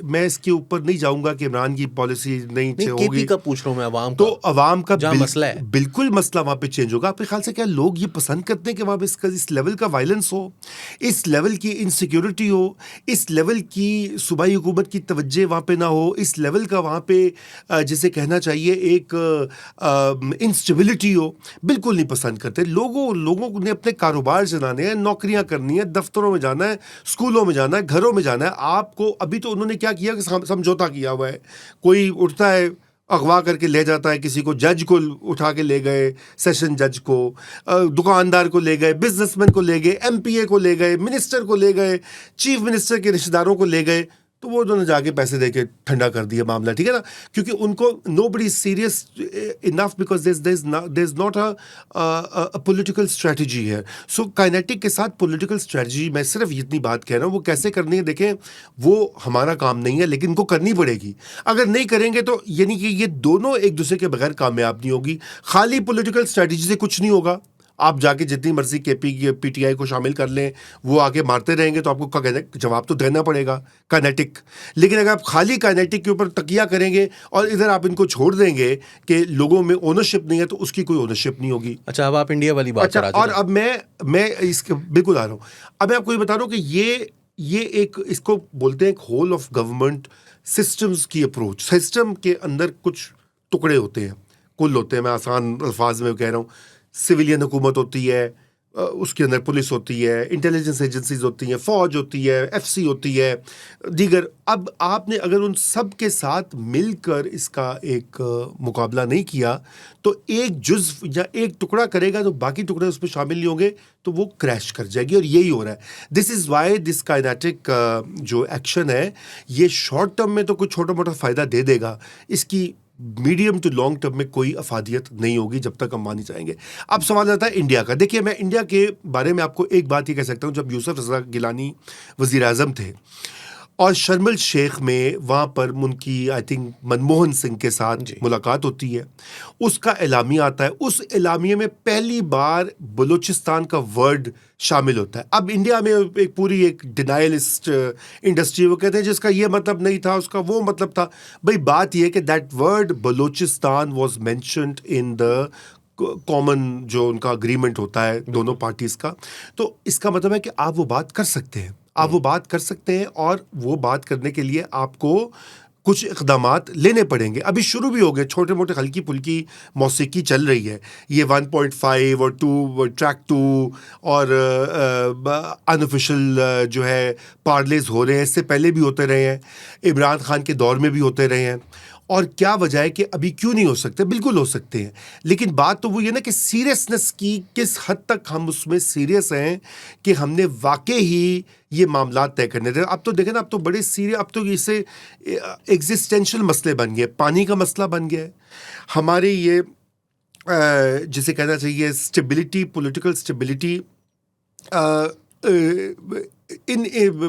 मैं इसके ऊपर नहीं जाऊंगा कि इमरान की पॉलिसी नहीं नहीं, होगी। केपी का पूछ रहा हूँ मैं, अवाम तो का अवाम का जहाँ मसला है। बिल्कुल मसला वहां पे चेंज होगा। आपके ख्याल से क्या लोग ये पसंद करते हैं कि वहां पे इस लेवल का वायलेंस हो, इस लेवल की इनसिक्योरिटी हो, इस लेवल की सूबाई हुकूमत की तवज्जो वहां पे ना हो, इस लेवल का वहां पे जिसे कहना चाहिए एक इंस्टेबिलिटी हो? बिल्कुल नहीं पसंद करते। लोगों ने अपने कारोबार चलाने हैं, नौकरियां करनी है, दफ्तरों में जाना है, स्कूलों में जाना है, घरों में जाना है। आपको अभी तो उन्होंने क्या किया कि समझौता किया हुआ है। कोई उठता है, अगवा करके ले जाता है किसी को, जज को उठा के ले गए, सेशन जज को, दुकानदार को ले गए, बिजनेसमैन को ले गए, एमपीए को ले गए, मिनिस्टर को ले गए, चीफ मिनिस्टर के रिश्तेदारों को ले गए। तो वो उन्होंने जाके पैसे देके ठंडा कर दिया मामला, ठीक है ना? क्योंकि उनको nobody is serious enough because there is not a political strategy है। सो काइनेटिक के साथ पॉलिटिकल स्ट्रेटजी, मैं सिर्फ इतनी बात कह रहा हूँ, वो कैसे करनी है देखें, वो हमारा काम नहीं है, लेकिन उनको करनी पड़ेगी। अगर नहीं करेंगे तो यानी कि ये दोनों एक दूसरे के बगैर कामयाब नहीं होगी। खाली पॉलिटिकल स्ट्रेटजी से कुछ नहीं होगा। आप जाके जितनी मर्जी केपी पीटीआई को शामिल कर लें, वो आके मारते रहेंगे तो आपको जवाब तो देना पड़ेगा, काइनेटिक। लेकिन अगर आप खाली काइनेटिक के ऊपर तकिया करेंगे और इधर आप इनको छोड़ देंगे कि लोगों में ओनरशिप नहीं है, तो उसकी कोई ओनरशिप नहीं होगी। अच्छा, अब आप इंडिया वाली बात अच्छा, पर आ और जाएं। अब मैं इसके बिल्कुल आ रहा हूँ। अब मैं आपको ये बता रहा हूँ कि ये एक, इसको बोलते हैं एक होल ऑफ गवर्नमेंट सिस्टम्स की अप्रोच। सिस्टम के अंदर कुछ टुकड़े होते हैं, कुल होते हैं, मैं आसान अल्फाज में कह रहा हूँ। सिविलियन हुकूमत होती है, उसके अंदर पुलिस होती है, इंटेलिजेंस एजेंसीज होती हैं, फौज होती है, एफसी होती है, दीगर। अब आपने अगर उन सब के साथ मिलकर इसका एक मुकाबला नहीं किया, तो एक जुज़्व या एक टुकड़ा करेगा तो बाकी टुकड़े उसमें शामिल नहीं होंगे, तो वो क्रैश कर जाएगी। और यही हो रहा है। This is why this kinetic जो एक्शन है, ये शॉर्ट टर्म में तो कुछ छोटा मोटा फ़ायदा दे देगा, इसकी मीडियम टू लॉन्ग टर्म में कोई अफादियत नहीं होगी जब तक हम मान नहीं जाएंगे। अब सवाल आता है इंडिया का। देखिए, मैं इंडिया के बारे में आपको एक बात ही कह सकता हूँ। जब यूसुफ रज़ा गिलानी वज़ीर आज़म थे और शर्म शेख में वहाँ पर उनकी आई थिंक मनमोहन सिंह के साथ मुलाकात होती है, उसका एलामिया आता है। उस एलामिया में पहली बार बलूचिस्तान का वर्ड शामिल होता है। अब इंडिया में एक पूरी एक डिनायलिस्ट इंडस्ट्री, वो कहते हैं जिसका ये मतलब नहीं था, उसका वो मतलब था। भाई बात ये है कि that word Balochistan was mentioned in the common जो उनका अग्रीमेंट होता है दोनों पार्टीज का। तो इसका मतलब है कि आप वो बात कर सकते हैं, आप वो बात कर सकते हैं, और वो बात करने के लिए आपको कुछ इक़दामात लेने पड़ेंगे। अभी शुरू भी हो गए, छोटे मोटे हल्की फुल्की मौसीकी चल रही है। ये 1.5 और 2 ट्रैक 2 और अनऑफिशियल जो है पार्लेज हो रहे हैं। इससे पहले भी होते रहे हैं, इमरान खान के दौर में भी होते रहे हैं। और क्या वजह है कि अभी क्यों नहीं हो सकते? बिल्कुल हो सकते हैं, लेकिन बात तो वो ये ना कि सीरियसनेस की किस हद तक हम उसमें सीरियस हैं कि हमने वाकई ही ये मामला तय करने थे। अब तो देखें ना, अब तो बड़े सीरियस, अब तो इससे एग्जिस्टेंशियल मसले बन गए, पानी का मसला बन गया है हमारे, ये जिसे कहना चाहिए स्टेबिलिटी, पॉलिटिकल स्टेबिलिटी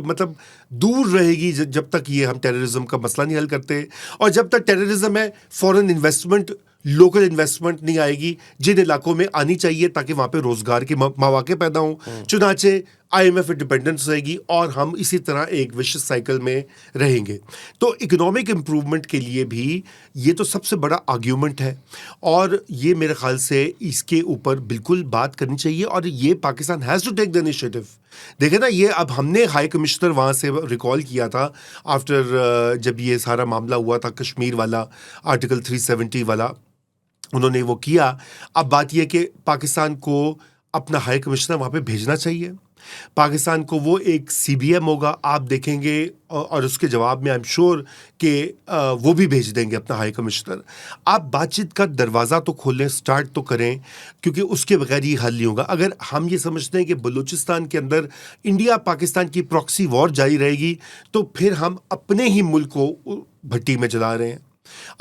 मतलब दूर रहेगी जब तक ये हम टेररिज्म का मसला नहीं हल करते। और जब तक टेररिज्म है, फॉरेन इन्वेस्टमेंट, लोकल इन्वेस्टमेंट नहीं आएगी जिन इलाकों में आनी चाहिए ताकि वहाँ पे रोजगार के मौके पैदा हों। चुनाचे IMF डिपेंडेंस रहेगी और हम इसी तरह एक विशिष्ट साइकिल में रहेंगे। तो इकोनॉमिक इम्प्रूवमेंट के लिए भी ये तो सबसे बड़ा आर्ग्यूमेंट है, और ये मेरे ख्याल से इसके ऊपर बिल्कुल बात करनी चाहिए। और ये Pakistan has to take the initiative. देखें ना, ये अब हमने हाई कमिश्नर वहाँ से रिकॉल किया था आफ्टर जब ये सारा मामला हुआ था कश्मीर वाला, आर्टिकल 370 वाला, उन्होंने वो किया। अब बात यह कि पाकिस्तान को अपना हाई कमिश्नर वहाँ पे भेजना चाहिए, पाकिस्तान को वो एक सीबीएम होगा, आप देखेंगे, और उसके जवाब में आई एम श्योर कि वो भी भेज देंगे अपना हाई कमिश्नर। आप बातचीत का दरवाज़ा तो खोलें, स्टार्ट तो करें, क्योंकि उसके बगैर ये हल नहीं होगा। अगर हम ये समझते हैं कि बलूचिस्तान के अंदर इंडिया पाकिस्तान की प्रॉक्सी वॉर जारी रहेगी, तो फिर हम अपने ही मुल्क को भट्टी में जला रहे हैं।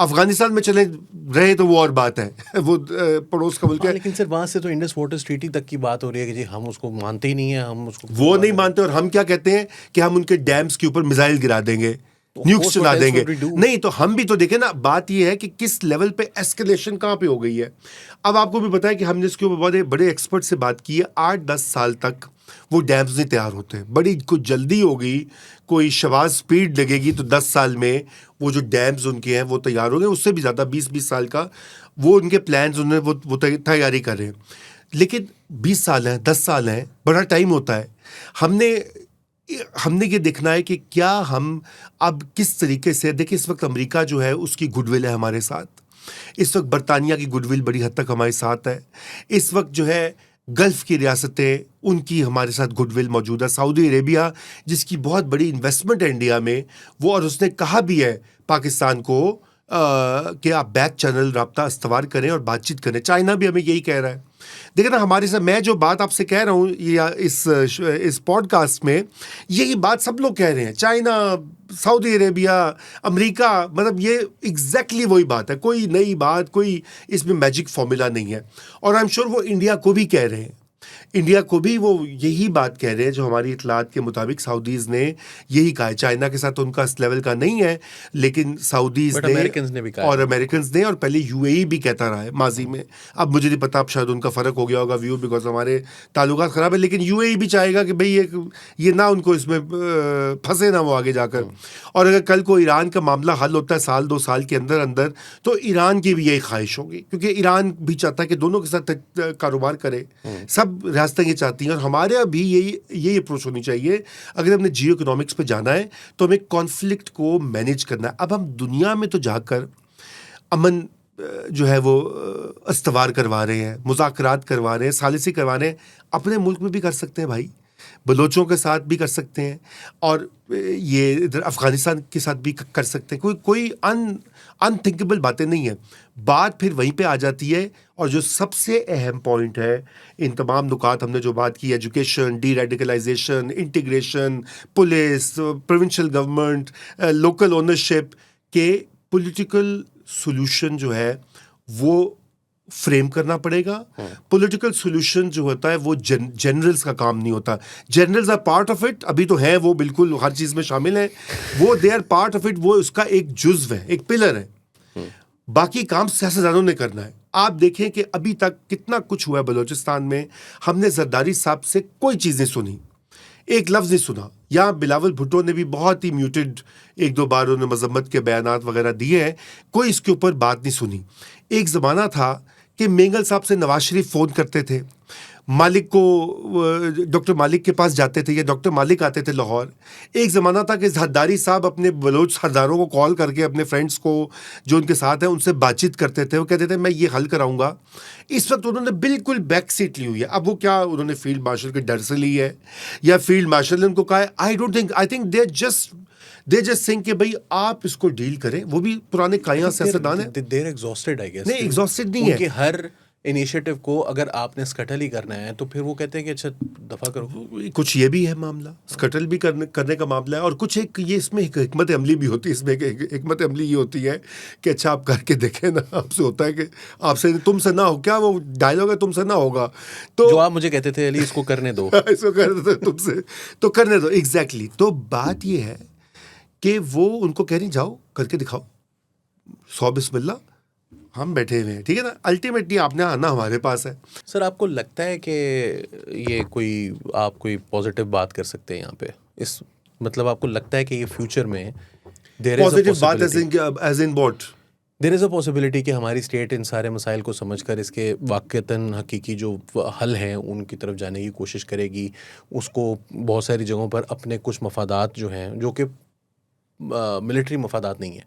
अफगानिस्तान में चले रहे तो वो और बात है, वो पड़ोस का मुल्क है। लेकिन सर वहाँ से तो इंडस वाटर्स ट्रीटी तक की बात हो रही है कि जी हम उसको मानते ही नहीं है, हम उसको वो नहीं मानते, और हम क्या कहते हैं कि हम उनके डैम्स के ऊपर मिसाइल गिरा देंगे, न्यूक्स चला देंगे। नहीं, तो हम भी तो देखें ना, बात ये है कि किस लेवल पे एस्केलेशन कहाँ पे हो गई है। अब आपको भी पता है कि हमने इसके ऊपर बड़े बड़े एक्सपर्ट से बात की है, 8-10 साल तक वो डैम्स नहीं तैयार होते। बड़ी कुछ जल्दी होगी, कोई शबाज स्पीड लगेगी तो 10 साल में वो जो डैम्स उनके हैं वो तैयार हो गए। उससे भी ज़्यादा 20-20 साल का वो उनके प्लान्स, उन्हें वो तैयारी कर रहे हैं। लेकिन 20 साल हैं, 10 साल हैं, बड़ा टाइम होता है। हमने ये देखना है कि क्या हम अब किस तरीके से, देखिए इस वक्त अमेरिका जो है उसकी गुडविल है हमारे साथ, इस वक्त बरतानिया की गुडविल बड़ी हद तक हमारे साथ है, इस वक्त जो है गल्फ़ की रियासतें उनकी हमारे साथ गुडविल मौजूद है। सऊदी अरेबिया जिसकी बहुत बड़ी इन्वेस्टमेंट है इंडिया में, वो, और उसने कहा भी है पाकिस्तान को कि आप बैक चैनल राब्ता इस्तवार करें और बातचीत करें। चाइना भी हमें यही कह रहा है। देखिए ना, हमारे साथ मैं जो बात आपसे कह रहा हूँ या इस पॉडकास्ट में, यही बात सब लोग कह रहे हैं। चाइना, सऊदी अरेबिया, अमेरिका, मतलब ये एग्जैक्टली वही बात है, कोई नई बात, कोई इसमें मैजिक फॉर्मूला नहीं है। और आई एम श्योर वो इंडिया को भी कह रहे हैं, इंडिया को भी वो यही बात कह रहे हैं जो हमारी इतलात के मुताबिक सऊदीज़ ने यही कहा है। चाइना के साथ तो उनका इस लेवल का नहीं है, लेकिन सऊदीज़ ने भी कहा और अमेरिकन्स ने, और पहले यूएई भी कहता रहा है माजी में। अब मुझे नहीं पता, अब शायद उनका फ़र्क हो गया होगा व्यू, बिकॉज हमारे ताल्लुकात ख़राब है, लेकिन यूएई भी चाहेगा कि भाई ये ना उनको इसमें फंसे ना वो आगे जाकर। और अगर कल को ईरान का मामला हल होता है 1-2 साल के अंदर अंदर, तो ईरान की भी यही ख्वाहिश होगी, क्योंकि ईरान भी चाहता है कि दोनों के साथ कारोबार करे, सब रियासतें ये चाहती हैं। और हमारे भी यही अप्रोच होनी चाहिए। अगर हमने जियो इकोनॉमिक्स पे जाना है तो हमें कॉन्फ्लिक्ट को मैनेज करना है। अब हम दुनिया में तो जाकर अमन जो है वो इस्तवार करवा रहे हैं, मुज़ाकरात करवा रहे हैं, सालिसी करवा रहे हैं, अपने मुल्क में भी कर सकते हैं भाई, बलोचों के साथ भी कर सकते हैं, और ये इधर अफ़गानिस्तान के साथ भी कर सकते हैं। कोई अनथिंकेबल बातें नहीं है। बात फिर वहीं पे आ जाती है, और जो सबसे अहम पॉइंट है इन तमाम नुकात हमने जो बात की, education, deradicalisation, integration, police, provincial government, local ownership के पॉलिटिकल सोल्यूशन जो है वो फ्रेम करना पड़ेगा। पॉलिटिकल सोल्यूशन जो होता है वो जनरल्स का काम नहीं होता। Generals are part of it, अभी तो है वो, बिल्कुल हर चीज़ में शामिल है वो, they are part of it, वो उसका एक जुज़्व है, एक पिलर है। बाकी काम सियासतदानों ने करना है। आप देखें कि अभी तक कितना कुछ हुआ है बलूचिस्तान में, हमने जरदारी साहब से कोई चीज़ नहीं सुनी, एक लफ्ज़ नहीं सुना। यहाँ बिलावल भुट्टो ने भी बहुत ही म्यूटेड 1-2 बार उन्होंने मजम्मत के बयानात वगैरह दिए हैं, कोई इसके ऊपर बात नहीं सुनी। एक ज़माना था कि मेंगल साहब से नवाज शरीफ फ़ोन करते थे, मालिक को, डॉक्टर मालिक के पास जाते थे या डॉक्टर मालिक आते थे लाहौर। एक ज़माना था कि जरदारी साहब अपने बलोच सरदारों को कॉल करके अपने फ्रेंड्स को जो उनके साथ हैं उनसे बातचीत करते थे, वो कहते थे मैं ये हल कराऊंगा। इस वक्त उन्होंने बिल्कुल बैक सीट ली हुई है। अब वो क्या उन्होंने फील्ड मार्शल के डर से ली है या फील्ड मार्शल ने उनको कहा है, I think they just think कि भाई आप इसको डील करें। वो भी पुराने काया सियासतदान है, देर एग्जॉस्टेड आई गेस। नहीं एग्जॉस्टेड नहीं है, हर इनिशिएटिव को अगर आपने स्कटल ही करना है तो फिर वो कहते हैं कि अच्छा दफा करो। कुछ ये भी है मामला, स्कटल भी करने का मामला है, और कुछ एक ये इसमें एक हिकमत अमली भी होती है। इसमें एक हिकमत अमली ये होती है कि अच्छा आप करके देखें ना, आपसे होता है कि आपसे तुमसे ना हो, क्या वो डायलॉग है, तुमसे ना होगा तो जो आप मुझे कहते थे अली इसको करने दो इसको करने दो, तुमसे तो करने दो। एग्जैक्टली। तो बात ये है कि वो उनको कह रही जाओ करके दिखाओ, 100 बिस्मिल्लाह, हम बैठे हुए हैं, ठीक है ना, अल्टीमेटली आपने आना हमारे पास है। सर आपको लगता है कि ये आप कोई पॉजिटिव बात कर सकते हैं यहाँ पे, इस मतलब आपको लगता है कि ये फ्यूचर में पॉजिटिव बात as in what? There is a possibility कि हमारी स्टेट इन सारे मसाइल को समझकर इसके वाक़तन हकीकी जो हल हैं उनकी तरफ जाने की कोशिश करेगी, उसको बहुत सारी जगहों पर अपने कुछ मफादात जो हैं, जो कि मिलिट्री मफादात नहीं है,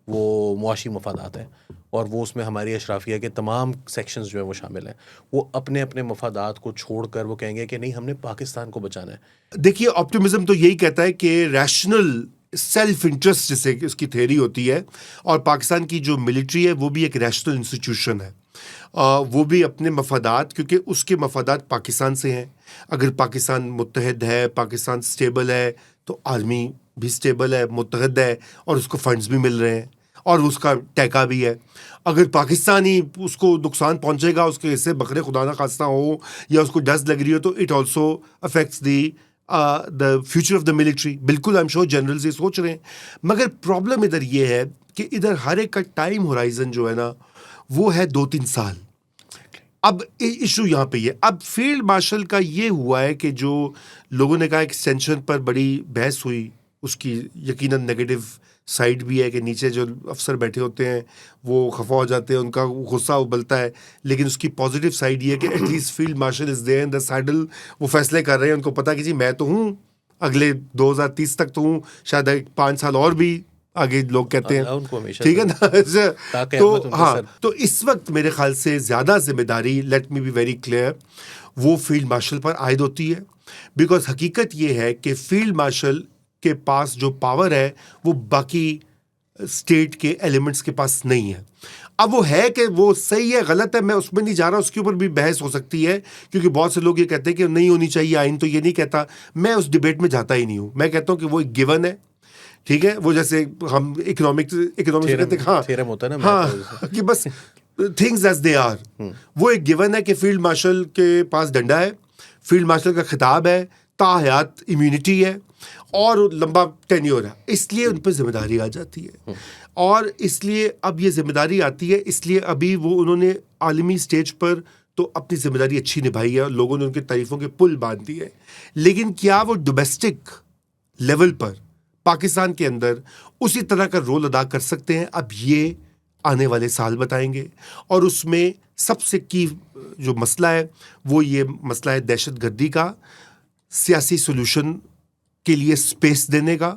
वो मुआशी मफादात हैं, और वो उसमें हमारी अशराफिया के तमाम सेक्शंस जो है वो शामिल हैं, वो अपने अपने मफादात को छोड़कर वो कहेंगे कि नहीं, हमने पाकिस्तान को बचाना है। देखिए, ऑप्टिमिज्म तो यही कहता है कि रैशनल सेल्फ इंटरेस्ट जिसे उसकी थ्योरी होती है, और पाकिस्तान की जो मिलिट्री है वो भी एक रैशनल इंस्टीट्यूशन है। वो भी अपने मफादात, क्योंकि उसके मफादात पाकिस्तान से हैं। अगर पाकिस्तान मुत्तहद है, पाकिस्तान स्टेबल है, तो आर्मी भी स्टेबल है, मुत्तहद है, और उसको फंड्स भी मिल रहे हैं और उसका टैका भी है। अगर पाकिस्तान ही उसको नुकसान पहुंचेगा, उसके हिस्से बकरे खुदा ना खास्ता हो, या उसको डस्ट लग रही हो, तो it also affects the future of the military. बिल्कुल, आई एम श्योर जनरल्स ये सोच रहे हैं। मगर प्रॉब्लम इधर ये है कि इधर हर एक का टाइम होराइजन जो है ना, वो है 2-3 साल। अब इशू यहाँ पे ये, अब फील्ड मार्शल का ये हुआ है कि जो लोगों ने कहा एक्सटेंशन पर बड़ी बहस हुई, उसकी यकीनन नेगेटिव साइड भी है कि नीचे जो अफसर बैठे होते हैं वो खफा हो जाते हैं, उनका गुस्सा उबलता है। लेकिन उसकी पॉजिटिव साइड ये है कि at least field marshal is there in the saddle, वो फैसले कर रहे हैं। उनको पता कि जी मैं तो हूँ, अगले 2030 तक तो हूँ, शायद 5 साल और भी आगे लोग कहते हैं, उनको हमेशा ठीक है ना। तो हाँ, सर। तो इस वक्त मेरे ख्याल से ज़्यादा जिम्मेदारी, let me be very clear, वो फील्ड मार्शल पर आयद होती है। बिकॉज हकीकत ये है कि फील्ड मार्शल के पास जो पावर है वो बाकी स्टेट के एलिमेंट्स के पास नहीं है। अब वो है कि वो सही है गलत है, मैं उसमें नहीं जा रहा, उसके ऊपर भी बहस हो सकती है, क्योंकि बहुत से लोग ये कहते हैं कि नहीं होनी चाहिए, आइन तो ये नहीं कहता। मैं उस डिबेट में जाता ही नहीं हूँ। मैं कहता हूँ कि वो एक गिवन है, ठीक है। वो जैसे हम इकोनॉमिक्स कहते हैं, हाँ थ्योरम होता है ना, हाँ, कि बस थिंग्स एज दे आर। वो एक गिवन है कि फील्ड मार्शल के पास डंडा है, फील्ड मार्शल का खिताब है, ताहयात इम्यूनिटी है और लंबा टेन्योर है, इसलिए उन पर जिम्मेदारी आ जाती है। और इसलिए अब ये जिम्मेदारी आती है, इसलिए अभी वो उन्होंने आलमी स्टेज पर तो अपनी जिम्मेदारी अच्छी निभाई है और लोगों ने उनकी तारीफों के पुल बांध दिए। लेकिन क्या वो डोमेस्टिक लेवल पर पाकिस्तान के अंदर उसी तरह का रोल अदा कर सकते हैं? अब ये आने वाले साल बताएंगे। और उसमें सबसे की जो मसला है वो ये मसला है दहशतगर्दी का, सियासी सोल्यूशन के लिए स्पेस देने का,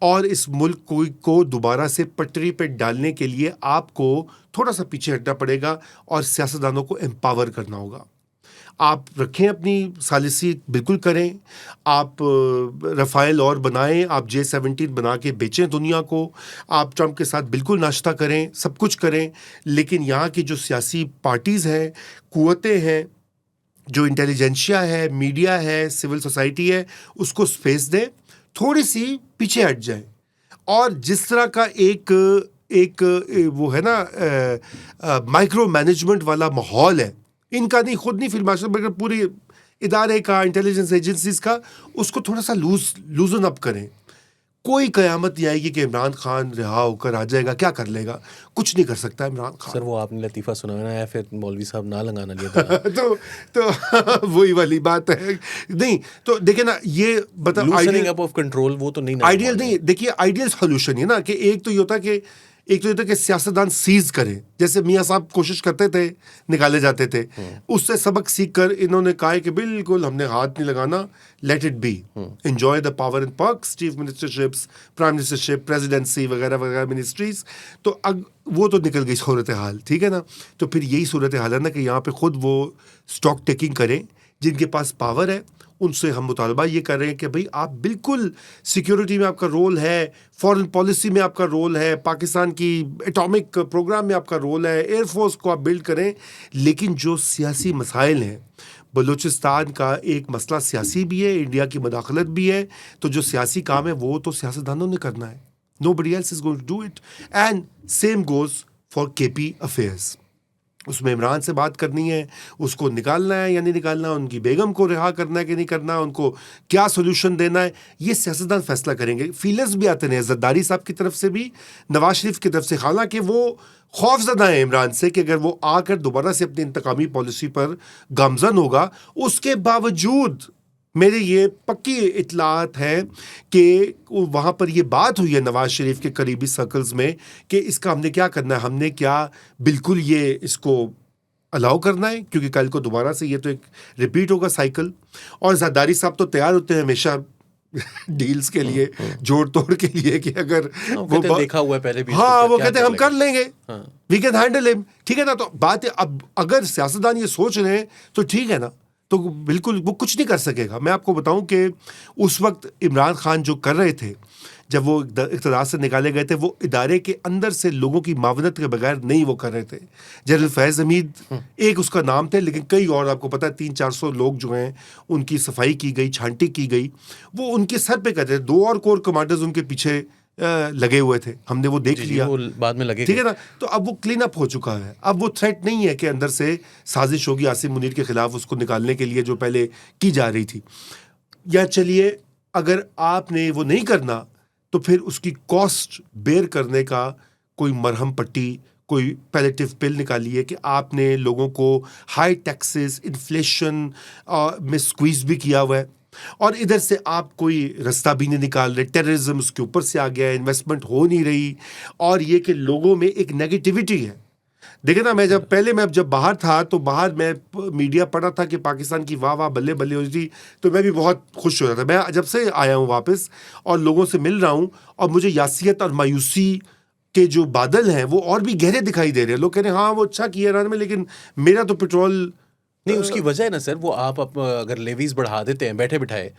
और इस मुल्क को दोबारा से पटरी पे डालने के लिए आपको थोड़ा सा पीछे हटना पड़ेगा और सियासतदानों को एम्पावर करना होगा। आप रखें अपनी सालिसी, बिल्कुल करें, आप रफ़ाइल और बनाएं, आप J-17 बना के बेचें दुनिया को, आप ट्रंप के साथ बिल्कुल नाश्ता करें, सब कुछ करें। लेकिन यहाँ की जो सियासी पार्टीज़ हैं, कुव्वतें हैं, जो इंटेलिजेंशिया है, मीडिया है, सिविल सोसाइटी है, उसको स्पेस दें, थोड़ी सी पीछे हट जाए। और जिस तरह का एक वो है ना माइक्रो मैनेजमेंट वाला माहौल है, इनका नहीं, खुद नहीं फील्ड मार्शल बल्कि पूरी इदारे का, इंटेलिजेंस एजेंसीज का, उसको थोड़ा सा लूजन अप करें। कोई कयामत नहीं आएगी कि इमरान खान रिहा होकर आ जाएगा, क्या कर लेगा? कुछ नहीं कर सकता इमरान खान। सर वो आपने लतीफ़ा सुनाना है, फिर मौलवी साहब ना लगाना लिया था। तो वही वाली बात है। नहीं तो देखिए ना, ये बता लूजनिंग अप ऑफ कंट्रोल, वो तो नहीं आइडियल नहीं। देखिए आइडियल सॉल्यूशन है ना कि एक तो ये होता कि सियासतदान सीज करें, जैसे मियाँ साहब कोशिश करते थे, निकाले जाते थे, उससे सबक सीख कर इन्होंने कहा कि बिल्कुल हमने हाथ नहीं लगाना, let it be, enjoy the power and perks, chief ministerships, prime ministership, presidency वगैरह वगैरह, मिनिस्ट्रीज। तो अब वो तो निकल गई सूरत हाल, ठीक है ना। तो फिर यही सूरत हाल है ना कि यहाँ पे खुद वो स्टॉक टेकिंग करें, जिनके पास पावर है उनसे हम मुतालबा ये कर रहे हैं कि भाई आप बिल्कुल सिक्योरिटी में आपका रोल है, फॉरेन पॉलिसी में आपका रोल है, पाकिस्तान की एटॉमिक प्रोग्राम में आपका रोल है, एयरफोर्स को आप बिल्ड करें। लेकिन जो सियासी मसाइल हैं, बलूचिस्तान का एक मसला सियासी भी है, इंडिया की मदाखलत भी है, तो जो सियासी काम है वो तो सियासतदानों ने करना है। Nobody else is going to do it. And same goes for KP affairs. उसमें इमरान से बात करनी है, उसको निकालना है या नहीं निकालना, उनकी बेगम को रिहा करना है कि नहीं करना, उनको क्या सोल्यूशन देना है, ये सियासतदान फैसला करेंगे। फीलर्स भी आते हैं जरदारी साहब की तरफ से भी, नवाज शरीफ की तरफ से, हालांकि वो खौफजदा है इमरान से कि अगर वो आकर दोबारा से अपनी इंतकामी पॉलिसी पर गामजन होगा। उसके बावजूद मेरे ये पक्की इतलात है कि वहाँ पर ये बात हुई है नवाज शरीफ के करीबी सर्कल्स में कि इसका हमने क्या करना है, हमने क्या बिल्कुल ये इसको अलाउ करना है, क्योंकि कल को दोबारा से ये तो एक रिपीट होगा साइकिल। और जरदारी साहब तो तैयार होते हैं हमेशा डील्स के लिए, जोड़ तोड़ के लिए कि अगर वो कहते हैं, देखा हुआ है पहले भी, हाँ, इसको वो क्या कहते हैं हम कर लेंगे, हाँ। वी कैन हैंडल हिम, ठीक है ना। तो बात है, अब अगर सियासतदान ये सोच रहे हैं तो ठीक है ना, तो बिल्कुल वो कुछ नहीं कर सकेगा। मैं आपको बताऊं कि उस वक्त इमरान खान जो कर रहे थे, जब वो इक़्तिदार से निकाले गए थे, वो इदारे के अंदर से लोगों की मावनत के बगैर नहीं वो कर रहे थे। जनरल फैज़ हमीद एक उसका नाम थे, लेकिन कई और आपको पता है 300-400 लोग जो हैं उनकी सफाई की गई, छांटी की गई, वो उनके सर पे कहते थे। 2 और कोर कमांडर्स उनके पीछे लगे हुए थे, हमने वो देख लिया, वो बाद में लगे, ठीक है ना। तो अब वो क्लीन अप हो चुका है, अब वो थ्रेट नहीं है कि अंदर से साजिश होगी आसिम मुनीर के खिलाफ उसको निकालने के लिए जो पहले की जा रही थी। या चलिए, अगर आपने वो नहीं करना तो फिर उसकी कॉस्ट बेयर करने का कोई मरहम पट्टी, कोई पैलेटिव पिल निकालिए कि आपने लोगों को हाई टैक्सेस, इन्फ्लेशन में स्क्वीज भी किया हुआ है, और इधर से आप कोई रास्ता भी नहीं निकाल रहे, टेररिज्म उसके ऊपर से आ गया है, इन्वेस्टमेंट हो नहीं रही, और ये कि लोगों में एक नेगेटिविटी है। देखिए ना, मैं जब बाहर था तो बाहर मैं मीडिया पढ़ा था कि पाकिस्तान की वाह वाह बल्ले बल्ले हो रही थी, तो मैं भी बहुत खुश हो रहा था। मैं जब से आया हूँ वापस और लोगों से मिल रहा हूँ, और मुझे यासियत और मायूसी के जो बादल हैं वो और भी गहरे दिखाई दे रहे हैं। लोग कह रहे हैं हाँ वो अच्छा किया ईरान में, लेकिन मेरा तो पेट्रोल नहीं, उसकी वजह है ना सर, वो आप अगर लेवीज बढ़ा देते हैं बैठे बिठाए,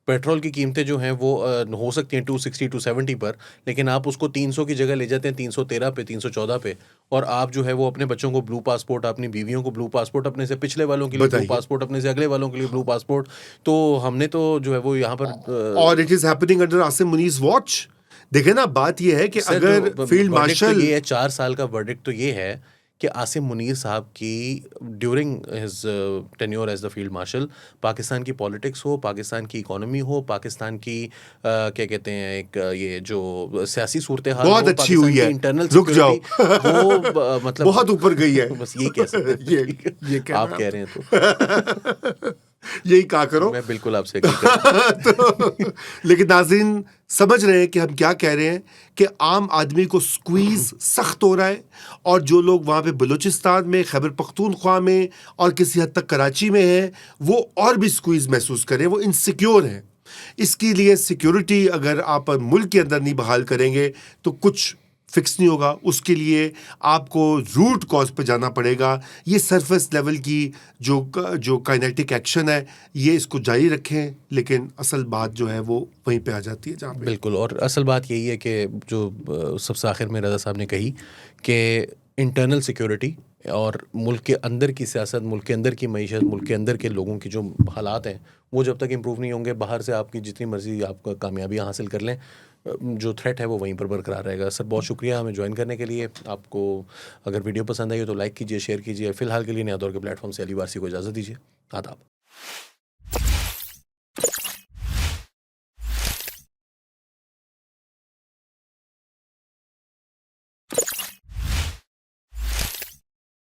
पेट्रोल की कीमतें जो हैं वो हो सकती हैं 260 270 पर, लेकिन आप उसको 300 की जगह ले जाते हैं 313 पे, 314 पे, और आप जो है वो अपने बच्चों को ब्लू पासपोर्ट, अपनी बीवियों को ब्लू पासपोर्ट, अपने से पिछले वालों के लिए ब्लू पासपोर्ट, अपने से अगले वालों के लिए ब्लू पासपोर्ट। तो हमने तो जो है वो यहाँ पर और it is happening under Asim Munir's watch. देखे ना, बात ये है कि अगर फील्ड मार्शल, ये 4 साल का वर्डिक्ट तो ये है कि आसिम मुनीर साहब की during his tenure as the field marshal, Pakistan की पॉलिटिक्स हो, पाकिस्तान की इकोनॉमी हो, पाकिस्तान की क्या कहते हैं, एक ये जो सियासी सूरत हाल बहुत अच्छी हुई है, इंटरनल रुक जाओ वो मतलब बहुत ऊपर गई है। बस यही कह सकते हैं, ये आप कह रहे हैं तो यही कहा करो, मैं बिल्कुल आपसे एग्री करता हूं। तो, लेकिन नाज़रीन समझ रहे हैं कि हम क्या कह रहे हैं, कि आम आदमी को स्क्वीज सख्त हो रहा है, और जो लोग वहाँ पे बलूचिस्तान में, खैबर पख्तूनख्वा में और किसी हद तक कराची में हैं, वो और भी स्क्वीज महसूस करें, वो इनसिक्योर हैं। इसके लिए सिक्योरिटी अगर आप मुल्क के अंदर नहीं बहाल करेंगे तो कुछ फिक्स नहीं होगा। उसके लिए आपको रूट कॉज पे जाना पड़ेगा। ये सरफेस लेवल की जो काइनेटिक एक्शन है, ये इसको जारी रखें, लेकिन असल बात जो है वो वहीं पे आ जाती है जहाँ पे। बिल्कुल, और असल बात यही है कि जो सबसे आखिर में रज़ा साहब ने कही कि इंटरनल सिक्योरिटी और मुल्क के अंदर की सियासत, मुल्क के अंदर की मईशत, मुल्क के अंदर के लोगों की जो हालात हैं, वो जब तक इम्प्रूव नहीं होंगे, बाहर से आपकी जितनी मर्जी आप कामयाबियाँ हासिल कर लें, जो थ्रेट है वो वहीं पर बरकरार रहेगा। सर बहुत शुक्रिया हमें ज्वाइन करने के लिए। आपको अगर वीडियो पसंद आई हो तो लाइक कीजिए, शेयर कीजिए। फिलहाल के लिए नया दौर के प्लेटफॉर्म से अली वारसी को इजाज़त दीजिए। आदाब।